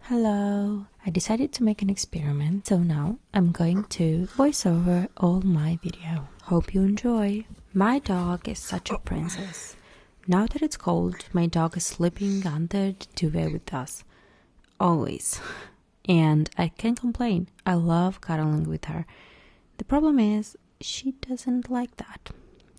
Hello! I decided to make an experiment, so now I'm going to voice over all my video. Hope you enjoy! My dog is such a princess. Now that it's cold, my dog is sleeping under the duvet with us. Always. And I can't complain. I love cuddling with her. The problem is, she doesn't like that.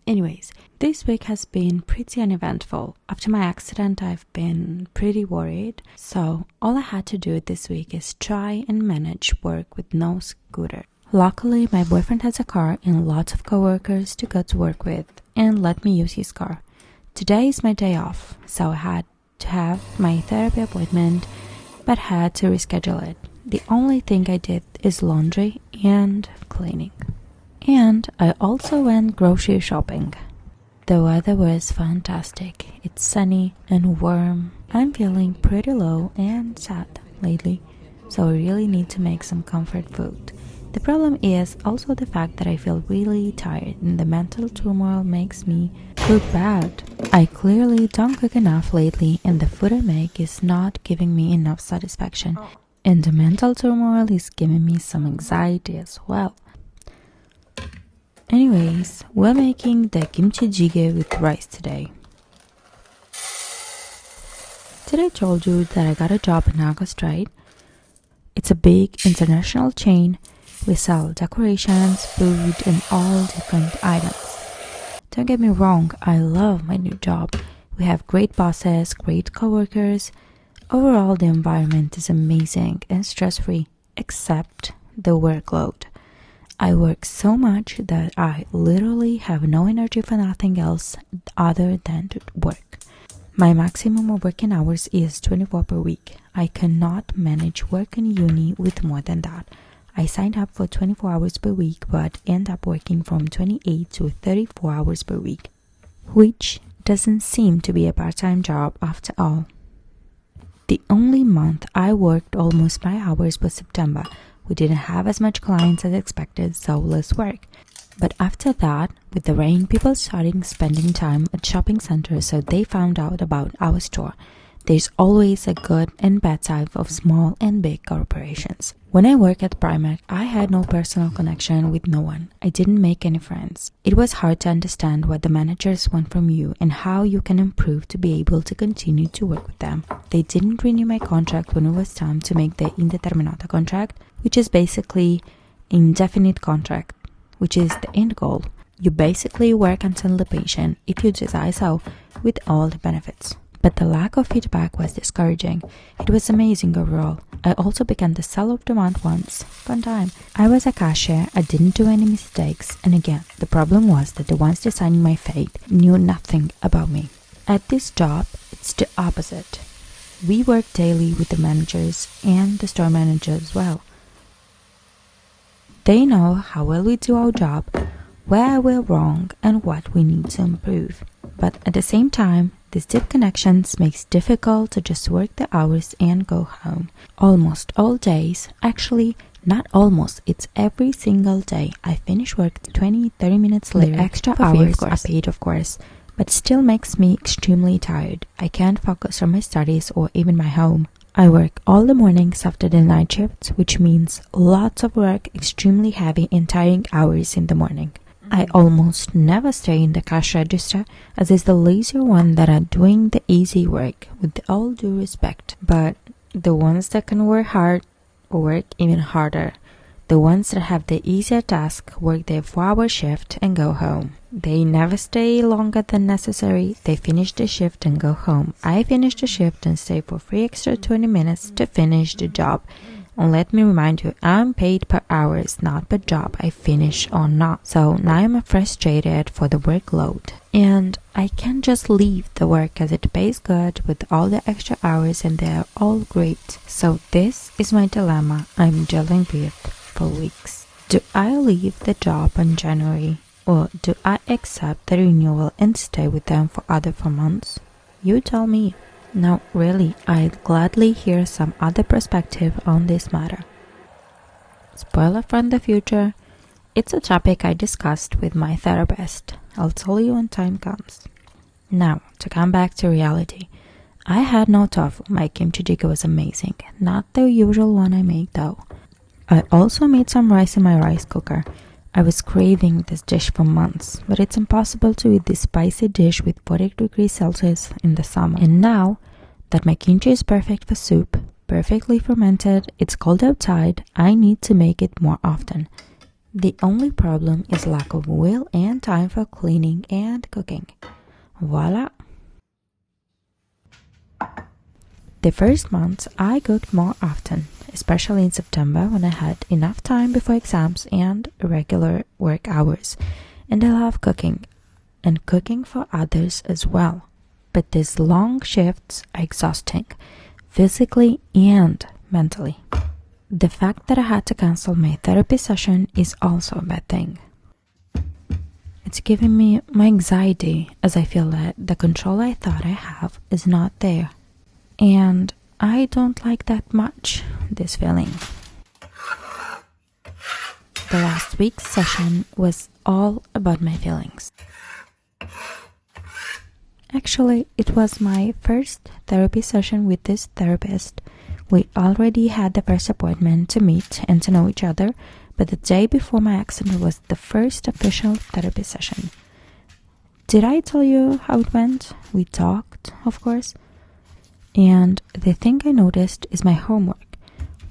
Anyways, this week has been pretty uneventful. After my accident, I've been pretty worried. So all I had to do this week is try and manage work with no scooter. Luckily, my boyfriend has a car and lots of coworkers to go to work with and let me use his car. Today is my day off, so I had to have my therapy appointment, but had to reschedule it. The only thing I did is laundry and cleaning. And I also went grocery shopping. The weather was fantastic. It's sunny and warm. I'm feeling pretty low and sad lately, so I really need to make some comfort food. The problem is also the fact that I feel really tired and the mental turmoil makes me cook bad. I clearly don't cook enough lately and the food I make is not giving me enough satisfaction. And the mental turmoil is giving me some anxiety as well. Anyways, we're making the kimchi jjigae with rice today. Did I told you that I got a job in August, right? It's a big international chain. We sell decorations, food, and all different items. Don't get me wrong, I love my new job. We have great bosses, great coworkers. Overall, the environment is amazing and stress-free, except the workload. I work so much that I literally have no energy for nothing else other than to work. My maximum of working hours is 24 per week. I cannot manage work in uni with more than that. I signed up for 24 hours per week but end up working from 28 to 34 hours per week, which doesn't seem to be a part-time job after all. The only month I worked almost my hours was September. We didn't have as much clients as expected, so less work. But after that, with the rain, people started spending time at shopping centers, so they found out about our store. There's always a good and bad side of small and big corporations. When I worked at Primark, I had no personal connection with no one. I didn't make any friends. It was hard to understand what the managers want from you and how you can improve to be able to continue to work with them. They didn't renew my contract when it was time to make the indeterminato contract, which is basically indefinite contract, which is the end goal. You basically work until the pension, if you desire so, with all the benefits. But the lack of feedback was discouraging. It was amazing overall. I also became the seller of the month once. Fun time. I was a cashier, I didn't do any mistakes, and again, the problem was that the ones deciding my fate knew nothing about me. At this job, it's the opposite. We work daily with the managers and the store manager as well. They know how well we do our job, where we're wrong, and what we need to improve. But at the same time, these deep connections makes it difficult to just work the hours and go home. Almost all days, actually not almost, it's every single day, I finish work 20-30 minutes later. The extra hours are paid, of course, but still makes me extremely tired. I can't focus on my studies or even my home. I work all the mornings after the night shifts, which means lots of work, extremely heavy and tiring hours in the morning. I almost never stay in the cash register, as is the lazier one that are doing the easy work, with all due respect. But the ones that can work hard work even harder. The ones that have the easier task work their 4-hour shift and go home. They never stay longer than necessary. They finish the shift and go home. I finish the shift and stay for free extra 20 minutes to finish the job. And let me remind you, I'm paid per hours, not per job I finish or not. So now I'm frustrated for the workload. And I can't just leave the work as it pays good with all the extra hours and they're all great. So this is my dilemma I'm dealing with for weeks. Do I leave the job in January or do I accept the renewal and stay with them for other 4 months? You tell me. No, really, I'd gladly hear some other perspective on this matter. Spoiler from the future, it's a topic I discussed with my therapist. I'll tell you when time comes. Now, to come back to reality. I had no tofu. My kimchi jjigae was amazing. Not the usual one I make though. I also made some rice in my rice cooker. I was craving this dish for months, but it's impossible to eat this spicy dish with 40 degrees Celsius in the summer. And now that my kimchi is perfect for soup, perfectly fermented, it's cold outside, I need to make it more often. The only problem is lack of will and time for cleaning and cooking. Voila! The first months I cooked more often, especially in September when I had enough time before exams and regular work hours. And I love cooking, and cooking for others as well. But these long shifts are exhausting, physically and mentally. The fact that I had to cancel my therapy session is also a bad thing. It's giving me my anxiety as I feel that the control I thought I have is not there. And I don't like that much, this feeling. The last week's session was all about my feelings. Actually, it was my first therapy session with this therapist. We already had the first appointment to meet and to know each other, but the day before my accident was the first official therapy session. Did I tell you how it went? We talked, of course. And the thing I noticed is my homework.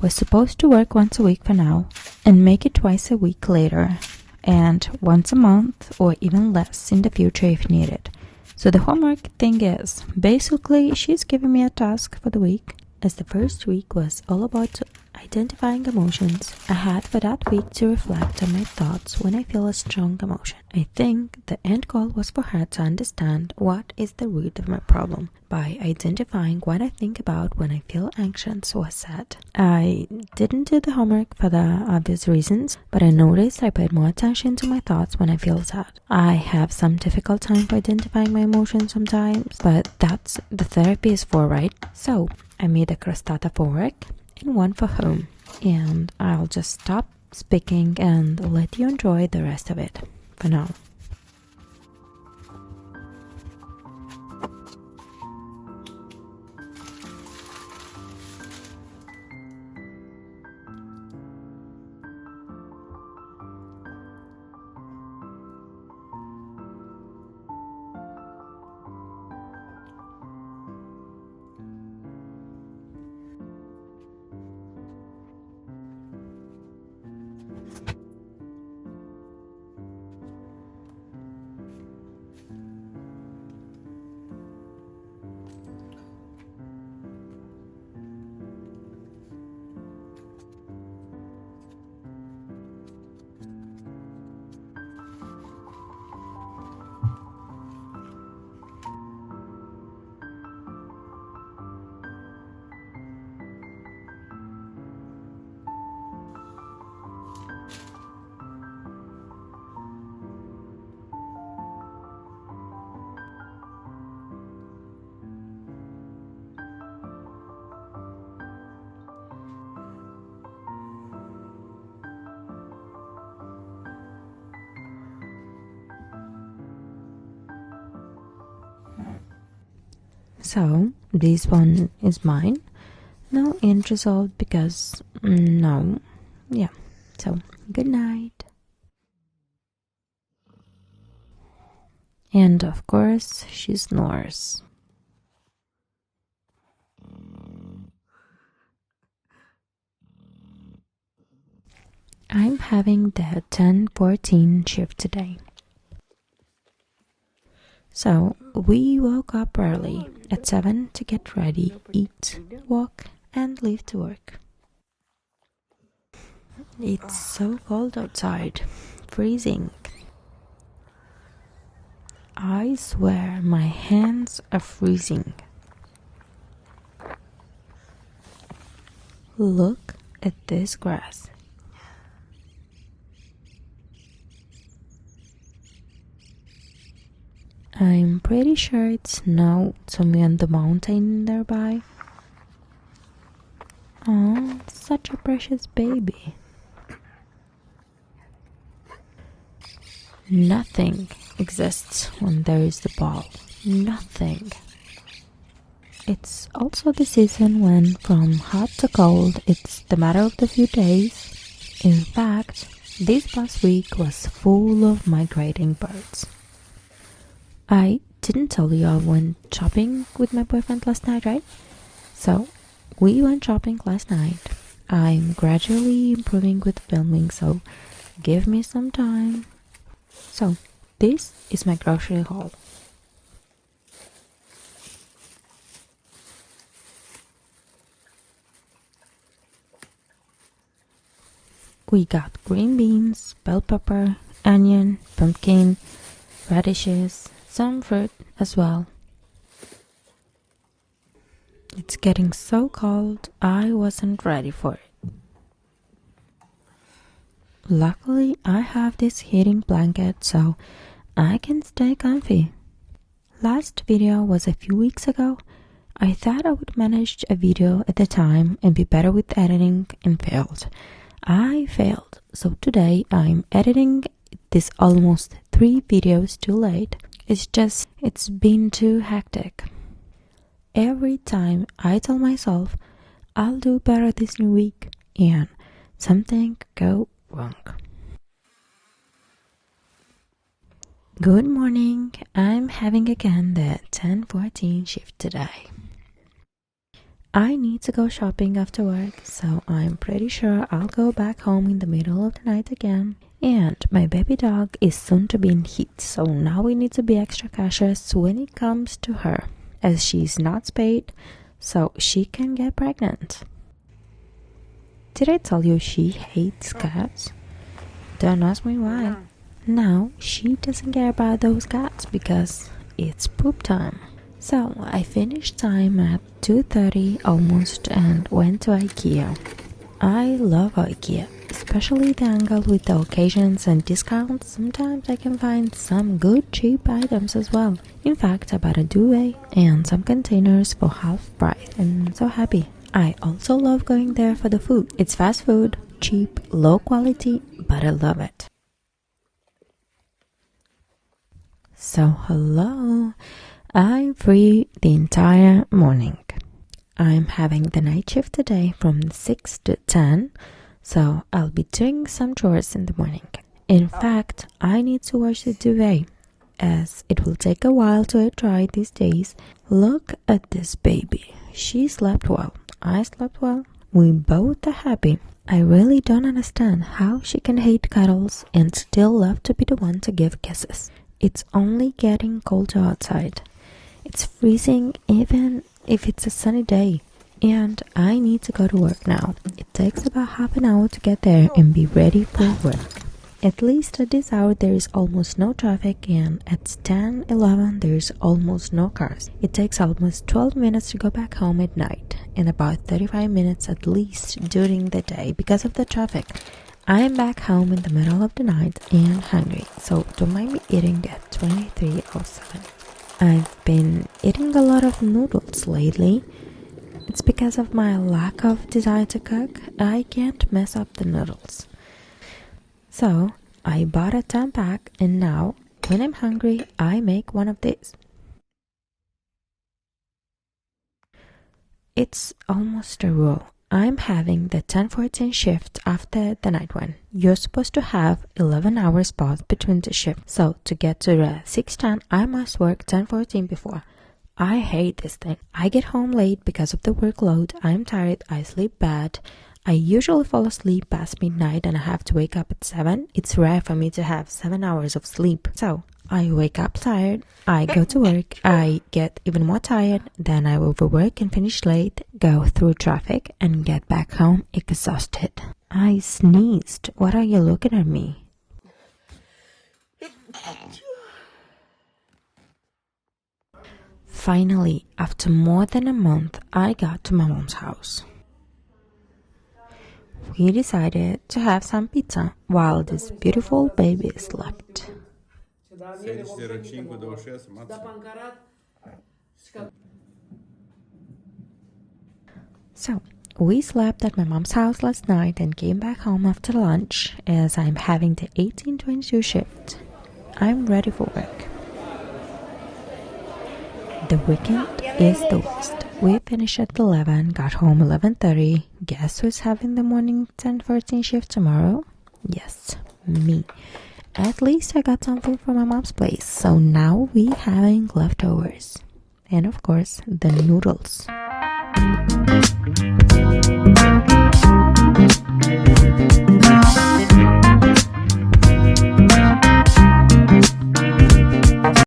We're supposed to work once a week for now and make it twice a week later, and once a month or even less in the future if needed. So the homework thing is, basically she's giving me a task for the week, as the first week was all about identifying emotions I had for that week to reflect on my thoughts when I feel a strong emotion. I think the end goal was for her to understand what is the root of my problem by identifying what I think about when I feel anxious or sad. I didn't do the homework for the obvious reasons, but I noticed I paid more attention to my thoughts when I feel sad. I have some difficult time for identifying my emotions sometimes, but that's the therapy is for, right? So I made a crostata for work and one for home, and I'll just stop speaking and let you enjoy the rest of it for now. So this one is mine. No end result because no. Yeah. So good night. And of course she snores. I'm having the 10:14 shift today. So we woke up early at 7 to get ready, eat, walk, and leave to work. It's so cold outside, freezing. I swear my hands are freezing. Look at this grass. I'm pretty sure it's snow somewhere on the mountain nearby. Oh, such a precious baby. Nothing exists when there is the ball. Nothing. It's also the season when from hot to cold it's the matter of the few days. In fact, this past week was full of migrating birds. I didn't tell you I went shopping with my boyfriend last night, right? So, we went shopping last night. I'm gradually improving with filming, so give me some time. So, this is my grocery haul. We got green beans, bell pepper, onion, pumpkin, radishes, some fruit as well. It's getting so cold, I wasn't ready for it. Luckily, I have this heating blanket so I can stay comfy. Last video was a few weeks ago. I thought I would manage a video at the time and be better with editing and failed. I failed, so today I'm editing this almost 3 videos too late. It's been too hectic. Every time I tell myself I'll do better this new week and something go wrong. Good morning, I'm having again the 10:14 shift today. I need to go shopping after work, so I'm pretty sure I'll go back home in the middle of the night again. And my baby dog is soon to be in heat, so now we need to be extra cautious when it comes to her, as she's not spayed, so she can get pregnant. Did I tell you she hates cats? Don't ask me why. Now she doesn't care about those cats because it's poop time. So I finished time at 2:30 almost and went to IKEA. I love IKEA, especially the angle with the occasions and discounts. Sometimes I can find some good cheap items as well. In fact, I bought a duvet and some containers for half price. I'm so happy. I also love going there for the food. It's fast food, cheap, low quality, but I love it. So hello. I'm free the entire morning. I'm having the night shift today from 6 to 10, so I'll be doing some chores in the morning. In fact, I need to wash the duvet, as it will take a while to air dry these days. Look at this baby. She slept well. I slept well. We both are happy. I really don't understand how she can hate cuddles and still love to be the one to give kisses. It's only getting colder outside. It's freezing even if it's a sunny day. And I need to go to work now. It takes about half an hour to get there and be ready for work. At least at this hour there is almost no traffic, and at 10:11 there is almost no cars. It takes almost 12 minutes to go back home at night and about 35 minutes at least during the day because of the traffic. I am back home in the middle of the night and hungry, so don't mind me eating at 23:07. I've been eating a lot of noodles lately. It's because of my lack of desire to cook. I can't mess up the noodles. So I bought a 10-pack and now when I'm hungry I make one of these. It's almost a rule. I'm having the 10:14 shift after the night one. You're supposed to have 11 hours pause between the shifts. So to get to the 6:10, I must work 10:14 before. I hate this thing. I get home late because of the workload. I'm tired. I sleep bad. I usually fall asleep past midnight and I have to wake up at 7. It's rare for me to have 7 hours of sleep. So I wake up tired, I go to work, I get even more tired, then I overwork and finish late, go through traffic, and get back home exhausted. I sneezed. What are you looking at me? Finally, after more than a month, I got to my mom's house. We decided to have some pizza while this beautiful baby slept. So, we slept at my mom's house last night and came back home after lunch as I'm having the 18:22 shift. I'm ready for work. The weekend is the worst. We finished at 11, got home 11:30. Guess who's having the morning 10:14 shift tomorrow? Yes, me. At least I got something from my mom's place, so now we having leftovers. And of course, the noodles.